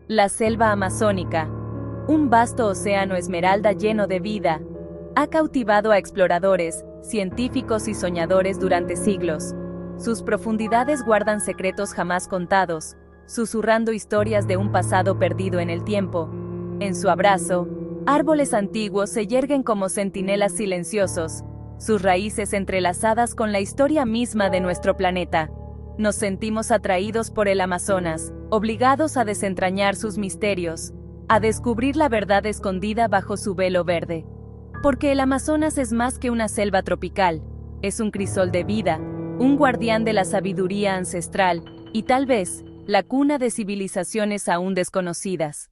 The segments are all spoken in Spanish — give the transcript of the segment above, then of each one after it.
La selva amazónica, un vasto océano esmeralda lleno de vida, ha cautivado a exploradores, científicos y soñadores durante siglos. Sus profundidades guardan secretos jamás contados, susurrando historias de un pasado perdido en el tiempo. En su abrazo, árboles antiguos se yerguen como centinelas silenciosos, sus raíces entrelazadas con la historia misma de nuestro planeta. Nos sentimos atraídos por el Amazonas, obligados a desentrañar sus misterios, a descubrir la verdad escondida bajo su velo verde. Porque el Amazonas es más que una selva tropical, es un crisol de vida, un guardián de la sabiduría ancestral, y tal vez, la cuna de civilizaciones aún desconocidas.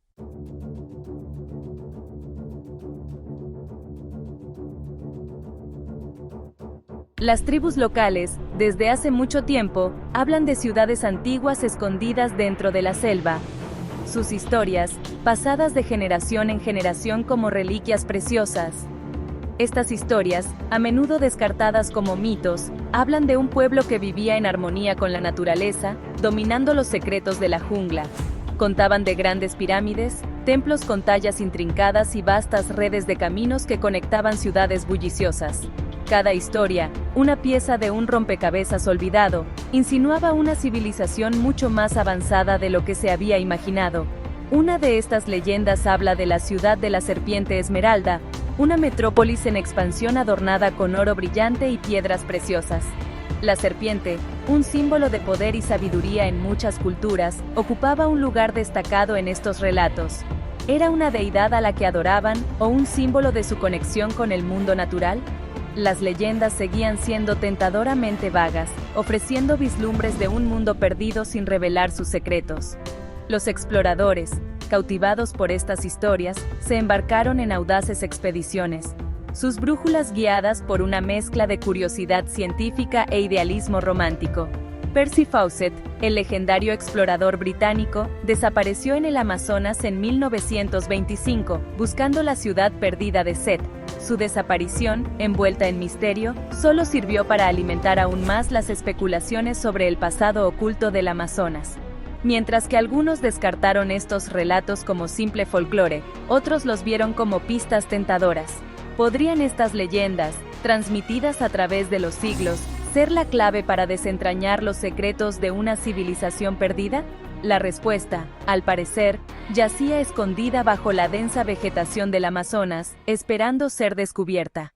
Las tribus locales, desde hace mucho tiempo, hablan de ciudades antiguas escondidas dentro de la selva. Sus historias, pasadas de generación en generación como reliquias preciosas. Estas historias, a menudo descartadas como mitos, hablan de un pueblo que vivía en armonía con la naturaleza, dominando los secretos de la jungla. Contaban de grandes pirámides, templos con tallas intrincadas y vastas redes de caminos que conectaban ciudades bulliciosas. Cada historia, una pieza de un rompecabezas olvidado, insinuaba una civilización mucho más avanzada de lo que se había imaginado. Una de estas leyendas habla de la ciudad de la serpiente esmeralda, una metrópolis en expansión adornada con oro brillante y piedras preciosas. La serpiente, un símbolo de poder y sabiduría en muchas culturas, ocupaba un lugar destacado en estos relatos. ¿Era una deidad a la que adoraban, o un símbolo de su conexión con el mundo natural? Las leyendas seguían siendo tentadoramente vagas, ofreciendo vislumbres de un mundo perdido sin revelar sus secretos. Los exploradores, cautivados por estas historias, se embarcaron en audaces expediciones, sus brújulas guiadas por una mezcla de curiosidad científica e idealismo romántico. Percy Fawcett, el legendario explorador británico, desapareció en el Amazonas en 1925, buscando la ciudad perdida de Set. Su desaparición, envuelta en misterio, solo sirvió para alimentar aún más las especulaciones sobre el pasado oculto del Amazonas. Mientras que algunos descartaron estos relatos como simple folclore, otros los vieron como pistas tentadoras. ¿Podrían estas leyendas, transmitidas a través de los siglos, ser la clave para desentrañar los secretos de una civilización perdida? La respuesta, al parecer, yacía escondida bajo la densa vegetación del Amazonas, esperando ser descubierta.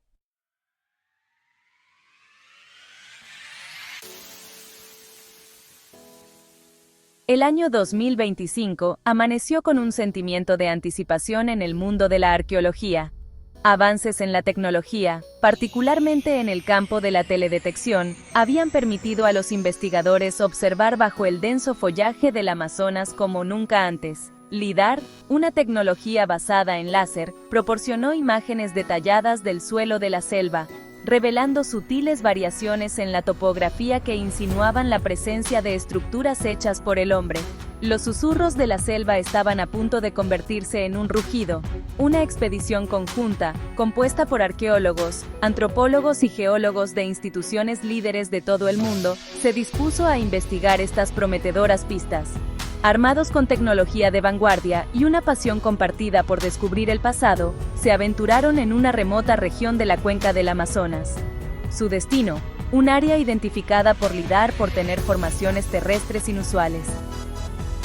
El año 2025 amaneció con un sentimiento de anticipación en el mundo de la arqueología. Avances en la tecnología, particularmente en el campo de la teledetección, habían permitido a los investigadores observar bajo el denso follaje del Amazonas como nunca antes. LIDAR, una tecnología basada en láser, proporcionó imágenes detalladas del suelo de la selva, revelando sutiles variaciones en la topografía que insinuaban la presencia de estructuras hechas por el hombre. Los susurros de la selva estaban a punto de convertirse en un rugido. Una expedición conjunta, compuesta por arqueólogos, antropólogos y geólogos de instituciones líderes de todo el mundo, se dispuso a investigar estas prometedoras pistas. Armados con tecnología de vanguardia y una pasión compartida por descubrir el pasado, se aventuraron en una remota región de la cuenca del Amazonas. Su destino, un área identificada por LIDAR por tener formaciones terrestres inusuales.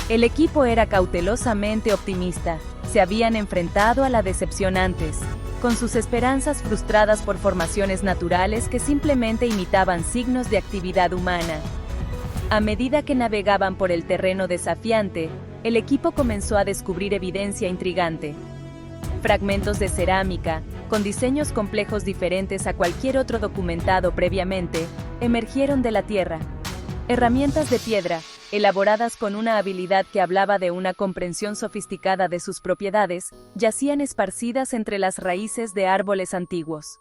El equipo era cautelosamente optimista, se habían enfrentado a la decepción antes, con sus esperanzas frustradas por formaciones naturales que simplemente imitaban signos de actividad humana. A medida que navegaban por el terreno desafiante, el equipo comenzó a descubrir evidencia intrigante. Fragmentos de cerámica, con diseños complejos diferentes a cualquier otro documentado previamente, emergieron de la tierra. Herramientas de piedra, elaboradas con una habilidad que hablaba de una comprensión sofisticada de sus propiedades, yacían esparcidas entre las raíces de árboles antiguos.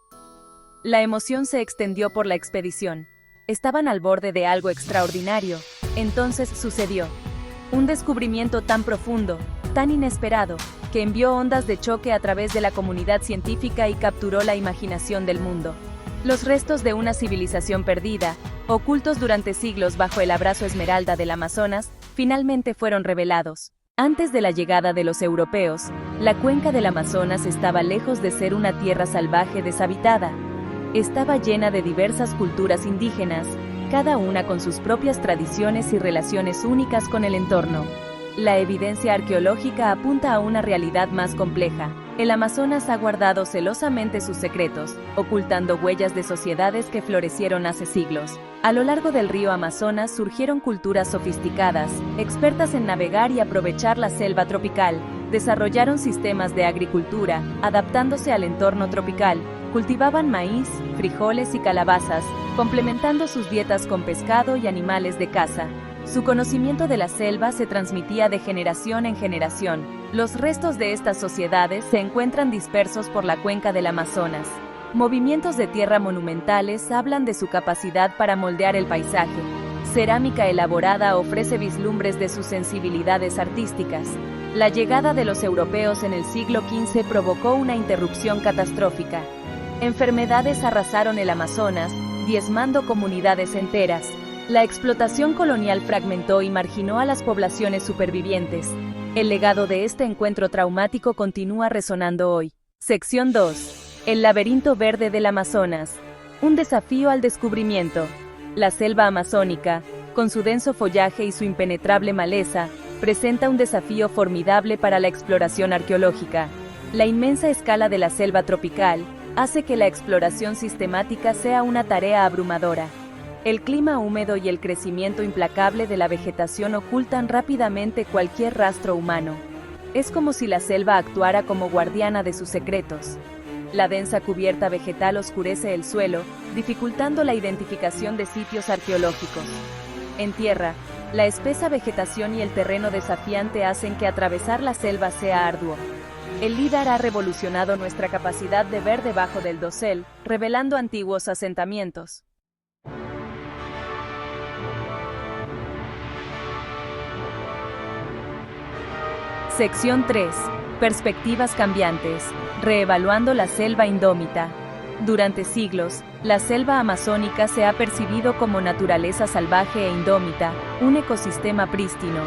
La emoción se extendió por la expedición. Estaban al borde de algo extraordinario. Entonces sucedió. Un descubrimiento tan profundo, tan inesperado, que envió ondas de choque a través de la comunidad científica y capturó la imaginación del mundo. Los restos de una civilización perdida, ocultos durante siglos bajo el abrazo esmeralda del Amazonas, finalmente fueron revelados. Antes de la llegada de los europeos, la cuenca del Amazonas estaba lejos de ser una tierra salvaje deshabitada. Estaba llena de diversas culturas indígenas, cada una con sus propias tradiciones y relaciones únicas con el entorno. La evidencia arqueológica apunta a una realidad más compleja. El Amazonas ha guardado celosamente sus secretos, ocultando huellas de sociedades que florecieron hace siglos. A lo largo del río Amazonas surgieron culturas sofisticadas, expertas en navegar y aprovechar la selva tropical. Desarrollaron sistemas de agricultura, adaptándose al entorno tropical. Cultivaban maíz, frijoles y calabazas, complementando sus dietas con pescado y animales de caza. Su conocimiento de la selva se transmitía de generación en generación. Los restos de estas sociedades se encuentran dispersos por la cuenca del Amazonas. Movimientos de tierra monumentales hablan de su capacidad para moldear el paisaje. Cerámica elaborada ofrece vislumbres de sus sensibilidades artísticas. La llegada de los europeos en el siglo XV provocó una interrupción catastrófica. Enfermedades arrasaron el Amazonas, diezmando comunidades enteras. La explotación colonial fragmentó y marginó a las poblaciones supervivientes. El legado de este encuentro traumático continúa resonando hoy. Sección 2. El laberinto verde del Amazonas. Un desafío al descubrimiento. La selva amazónica, con su denso follaje y su impenetrable maleza, presenta un desafío formidable para la exploración arqueológica. La inmensa escala de la selva tropical hace que la exploración sistemática sea una tarea abrumadora. El clima húmedo y el crecimiento implacable de la vegetación ocultan rápidamente cualquier rastro humano. Es como si la selva actuara como guardiana de sus secretos. La densa cubierta vegetal oscurece el suelo, dificultando la identificación de sitios arqueológicos. En tierra, la espesa vegetación y el terreno desafiante hacen que atravesar la selva sea arduo. El LIDAR ha revolucionado nuestra capacidad de ver debajo del dosel, revelando antiguos asentamientos. Sección 3. Perspectivas cambiantes. Reevaluando la selva indómita. Durante siglos, la selva amazónica se ha percibido como naturaleza salvaje e indómita, un ecosistema prístino.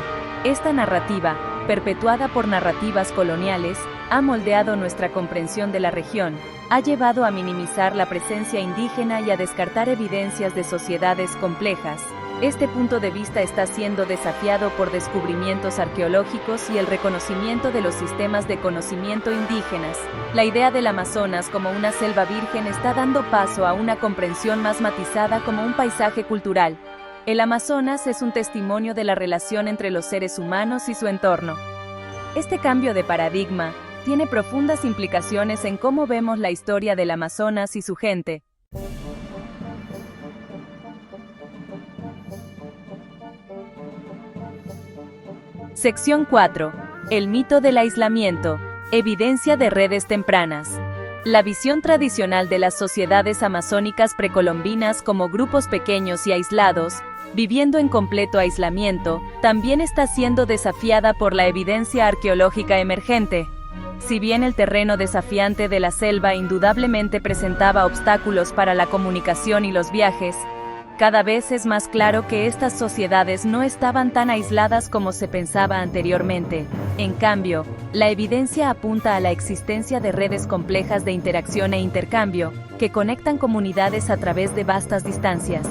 Esta narrativa, perpetuada por narrativas coloniales, ha moldeado nuestra comprensión de la región, ha llevado a minimizar la presencia indígena y a descartar evidencias de sociedades complejas. Este punto de vista está siendo desafiado por descubrimientos arqueológicos y el reconocimiento de los sistemas de conocimiento indígenas. La idea del Amazonas como una selva virgen está dando paso a una comprensión más matizada como un paisaje cultural. El Amazonas es un testimonio de la relación entre los seres humanos y su entorno. Este cambio de paradigma tiene profundas implicaciones en cómo vemos la historia del Amazonas y su gente. Sección 4. El mito del aislamiento. Evidencia de redes tempranas. La visión tradicional de las sociedades amazónicas precolombinas como grupos pequeños y aislados, viviendo en completo aislamiento, también está siendo desafiada por la evidencia arqueológica emergente. Si bien el terreno desafiante de la selva indudablemente presentaba obstáculos para la comunicación y los viajes, cada vez es más claro que estas sociedades no estaban tan aisladas como se pensaba anteriormente. En cambio, la evidencia apunta a la existencia de redes complejas de interacción e intercambio, que conectan comunidades a través de vastas distancias.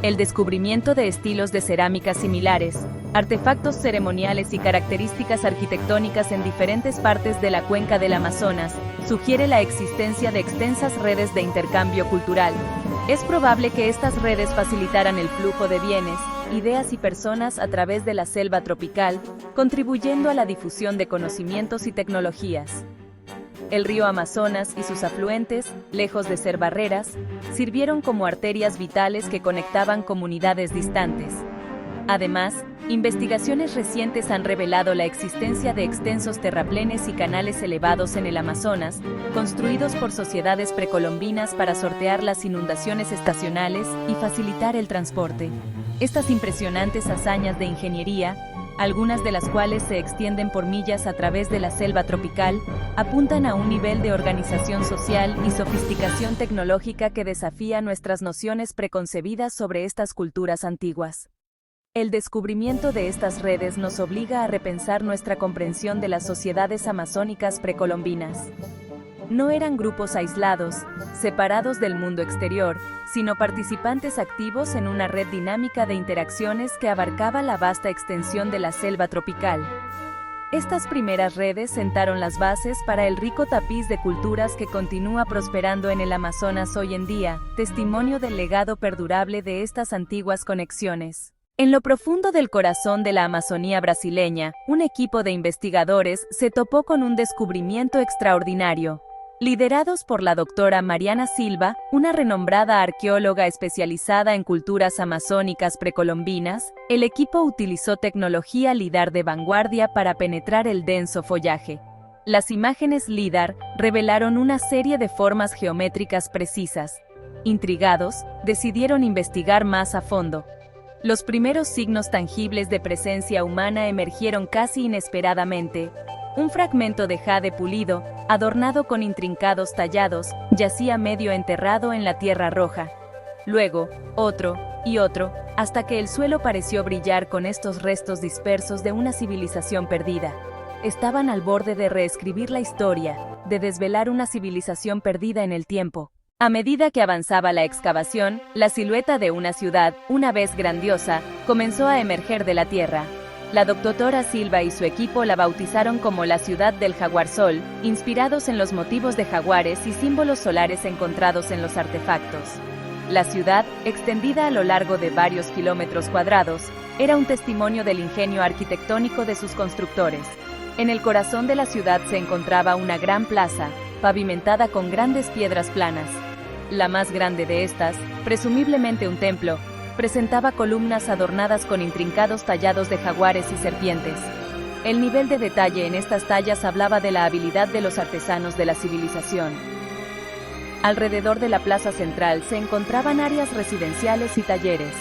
El descubrimiento de estilos de cerámica similares, artefactos ceremoniales y características arquitectónicas en diferentes partes de la cuenca del Amazonas sugiere la existencia de extensas redes de intercambio cultural. Es probable que estas redes facilitaran el flujo de bienes, ideas y personas a través de la selva tropical, contribuyendo a la difusión de conocimientos y tecnologías. El río Amazonas y sus afluentes, lejos de ser barreras, sirvieron como arterias vitales que conectaban comunidades distantes. Además, investigaciones recientes han revelado la existencia de extensos terraplenes y canales elevados en el Amazonas, construidos por sociedades precolombinas para sortear las inundaciones estacionales y facilitar el transporte. Estas impresionantes hazañas de ingeniería, algunas de las cuales se extienden por millas a través de la selva tropical, apuntan a un nivel de organización social y sofisticación tecnológica que desafía nuestras nociones preconcebidas sobre estas culturas antiguas. El descubrimiento de estas redes nos obliga a repensar nuestra comprensión de las sociedades amazónicas precolombinas. No eran grupos aislados, separados del mundo exterior, sino participantes activos en una red dinámica de interacciones que abarcaba la vasta extensión de la selva tropical. Estas primeras redes sentaron las bases para el rico tapiz de culturas que continúa prosperando en el Amazonas hoy en día, testimonio del legado perdurable de estas antiguas conexiones. En lo profundo del corazón de la Amazonía brasileña, un equipo de investigadores se topó con un descubrimiento extraordinario. Liderados por la doctora Mariana Silva, una renombrada arqueóloga especializada en culturas amazónicas precolombinas, el equipo utilizó tecnología LIDAR de vanguardia para penetrar el denso follaje. Las imágenes LIDAR revelaron una serie de formas geométricas precisas. Intrigados, decidieron investigar más a fondo. Los primeros signos tangibles de presencia humana emergieron casi inesperadamente. Un fragmento de jade pulido, adornado con intrincados tallados, yacía medio enterrado en la tierra roja. Luego, otro, y otro, hasta que el suelo pareció brillar con estos restos dispersos de una civilización perdida. Estaban al borde de reescribir la historia, de desvelar una civilización perdida en el tiempo. A medida que avanzaba la excavación, la silueta de una ciudad, una vez grandiosa, comenzó a emerger de la tierra. La doctora Silva y su equipo la bautizaron como la ciudad del jaguar sol, inspirados en los motivos de jaguares y símbolos solares encontrados en los artefactos. La ciudad, extendida a lo largo de varios kilómetros cuadrados, era un testimonio del ingenio arquitectónico de sus constructores. En el corazón de la ciudad se encontraba una gran plaza, pavimentada con grandes piedras planas. La más grande de estas, presumiblemente un templo, presentaba columnas adornadas con intrincados tallados de jaguares y serpientes. El nivel de detalle en estas tallas hablaba de la habilidad de los artesanos de la civilización. Alrededor de la plaza central se encontraban áreas residenciales y talleres.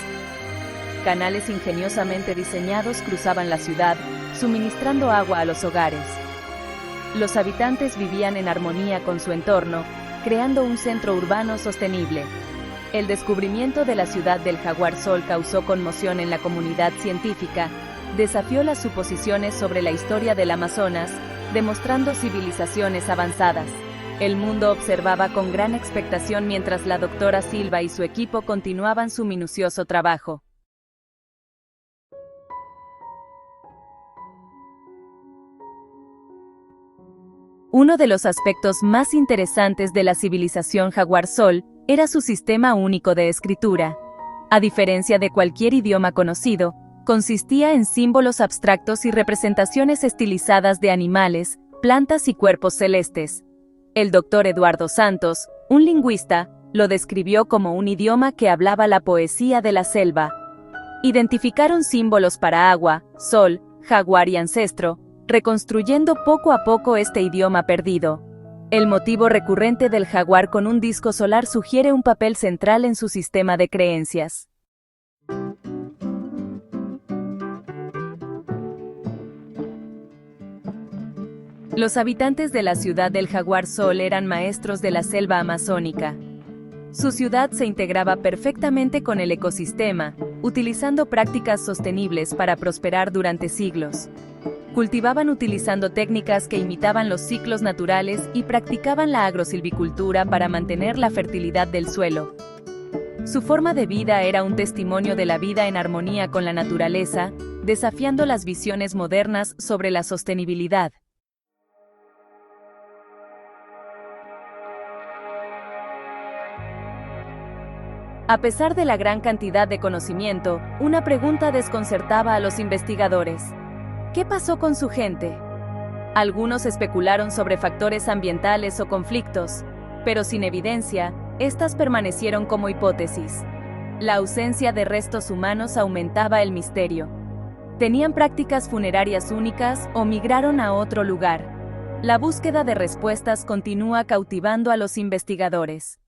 Canales ingeniosamente diseñados cruzaban la ciudad, suministrando agua a los hogares. Los habitantes vivían en armonía con su entorno, creando un centro urbano sostenible. El descubrimiento de la ciudad del jaguar sol causó conmoción en la comunidad científica, desafió las suposiciones sobre la historia del Amazonas, demostrando civilizaciones avanzadas. El mundo observaba con gran expectación mientras la doctora Silva y su equipo continuaban su minucioso trabajo. Uno de los aspectos más interesantes de la civilización jaguar sol era su sistema único de escritura. A diferencia de cualquier idioma conocido, consistía en símbolos abstractos y representaciones estilizadas de animales, plantas y cuerpos celestes. El doctor Eduardo Santos, un lingüista, lo describió como un idioma que hablaba la poesía de la selva. Identificaron símbolos para agua, sol, jaguar y ancestro, reconstruyendo poco a poco este idioma perdido. El motivo recurrente del jaguar con un disco solar sugiere un papel central en su sistema de creencias. Los habitantes de la ciudad del jaguar sol eran maestros de la selva amazónica. Su ciudad se integraba perfectamente con el ecosistema, utilizando prácticas sostenibles para prosperar durante siglos. Cultivaban utilizando técnicas que imitaban los ciclos naturales y practicaban la agrosilvicultura para mantener la fertilidad del suelo. Su forma de vida era un testimonio de la vida en armonía con la naturaleza, desafiando las visiones modernas sobre la sostenibilidad. A pesar de la gran cantidad de conocimiento, una pregunta desconcertaba a los investigadores. ¿Qué pasó con su gente? Algunos especularon sobre factores ambientales o conflictos, pero sin evidencia, estas permanecieron como hipótesis. La ausencia de restos humanos aumentaba el misterio. ¿Tenían prácticas funerarias únicas o migraron a otro lugar? La búsqueda de respuestas continúa cautivando a los investigadores.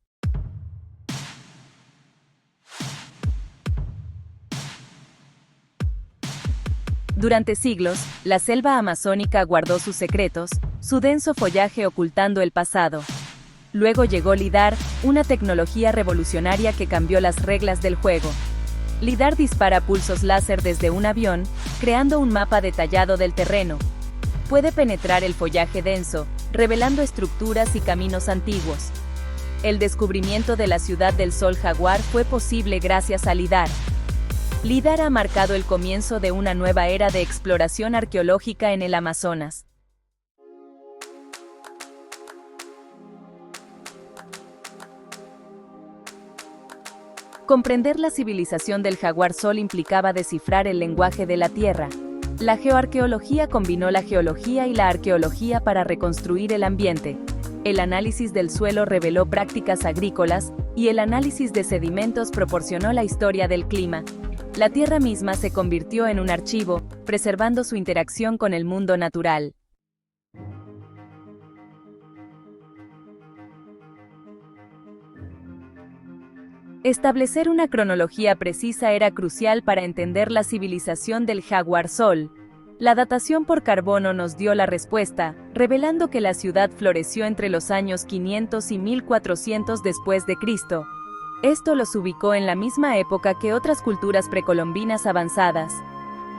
Durante siglos, la selva amazónica guardó sus secretos, su denso follaje ocultando el pasado. Luego llegó LIDAR, una tecnología revolucionaria que cambió las reglas del juego. LIDAR dispara pulsos láser desde un avión, creando un mapa detallado del terreno. Puede penetrar el follaje denso, revelando estructuras y caminos antiguos. El descubrimiento de la ciudad del Sol Jaguar fue posible gracias a LIDAR. LIDAR ha marcado el comienzo de una nueva era de exploración arqueológica en el Amazonas. Comprender la civilización del Jaguar Sol implicaba descifrar el lenguaje de la Tierra. La geoarqueología combinó la geología y la arqueología para reconstruir el ambiente. El análisis del suelo reveló prácticas agrícolas, y el análisis de sedimentos proporcionó la historia del clima. La Tierra misma se convirtió en un archivo, preservando su interacción con el mundo natural. Establecer una cronología precisa era crucial para entender la civilización del Jaguar Sol. La datación por carbono nos dio la respuesta, revelando que la ciudad floreció entre los años 500 y 1400 después de Cristo. Esto los ubicó en la misma época que otras culturas precolombinas avanzadas.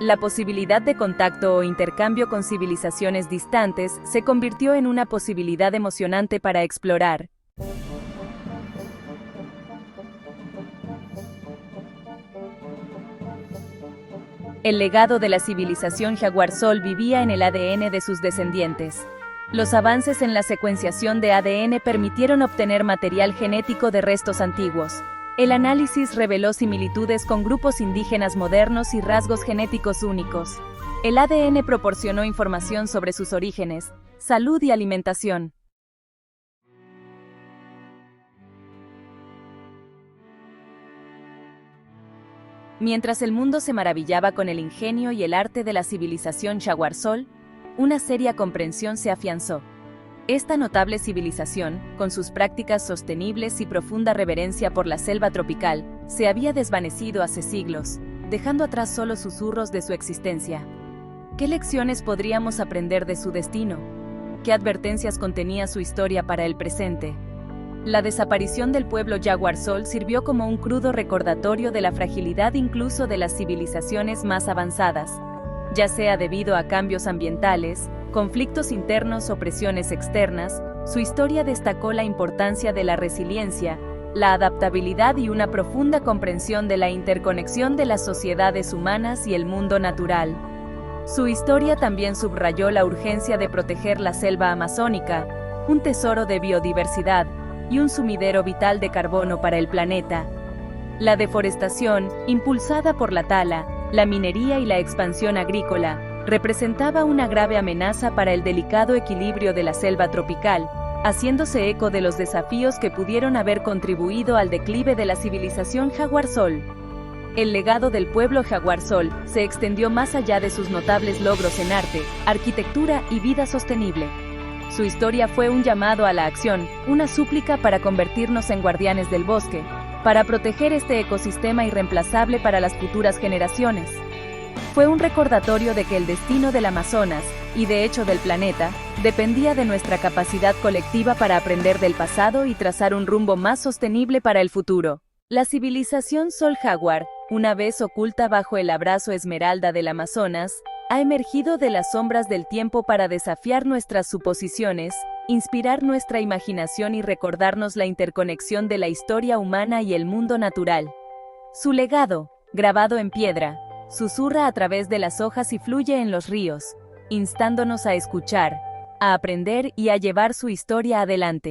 La posibilidad de contacto o intercambio con civilizaciones distantes se convirtió en una posibilidad emocionante para explorar. El legado de la civilización Jaguar Sol vivía en el ADN de sus descendientes. Los avances en la secuenciación de ADN permitieron obtener material genético de restos antiguos. El análisis reveló similitudes con grupos indígenas modernos y rasgos genéticos únicos. El ADN proporcionó información sobre sus orígenes, salud y alimentación. Mientras el mundo se maravillaba con el ingenio y el arte de la civilización Jaguar Sol, una seria comprensión se afianzó. Esta notable civilización, con sus prácticas sostenibles y profunda reverencia por la selva tropical, se había desvanecido hace siglos, dejando atrás solo susurros de su existencia. ¿Qué lecciones podríamos aprender de su destino? ¿Qué advertencias contenía su historia para el presente? La desaparición del pueblo Jaguar Sol sirvió como un crudo recordatorio de la fragilidad incluso de las civilizaciones más avanzadas, ya sea debido a cambios ambientales, conflictos internos o presiones externas. Su historia destacó la importancia de la resiliencia, la adaptabilidad y una profunda comprensión de la interconexión de las sociedades humanas y el mundo natural. Su historia también subrayó la urgencia de proteger la selva amazónica, un tesoro de biodiversidad y un sumidero vital de carbono para el planeta. La deforestación, impulsada por la tala, la minería y la expansión agrícola, representaba una grave amenaza para el delicado equilibrio de la selva tropical, haciéndose eco de los desafíos que pudieron haber contribuido al declive de la civilización Jaguar Sol. El legado del pueblo Jaguar Sol se extendió más allá de sus notables logros en arte, arquitectura y vida sostenible. Su historia fue un llamado a la acción, una súplica para convertirnos en guardianes del bosque, para proteger este ecosistema irreemplazable para las futuras generaciones. Fue un recordatorio de que el destino del Amazonas, y de hecho del planeta, dependía de nuestra capacidad colectiva para aprender del pasado y trazar un rumbo más sostenible para el futuro. La civilización Sol Jaguar, una vez oculta bajo el abrazo esmeralda del Amazonas, ha emergido de las sombras del tiempo para desafiar nuestras suposiciones, inspirar nuestra imaginación y recordarnos la interconexión de la historia humana y el mundo natural. Su legado, grabado en piedra, susurra a través de las hojas y fluye en los ríos, instándonos a escuchar, a aprender y a llevar su historia adelante.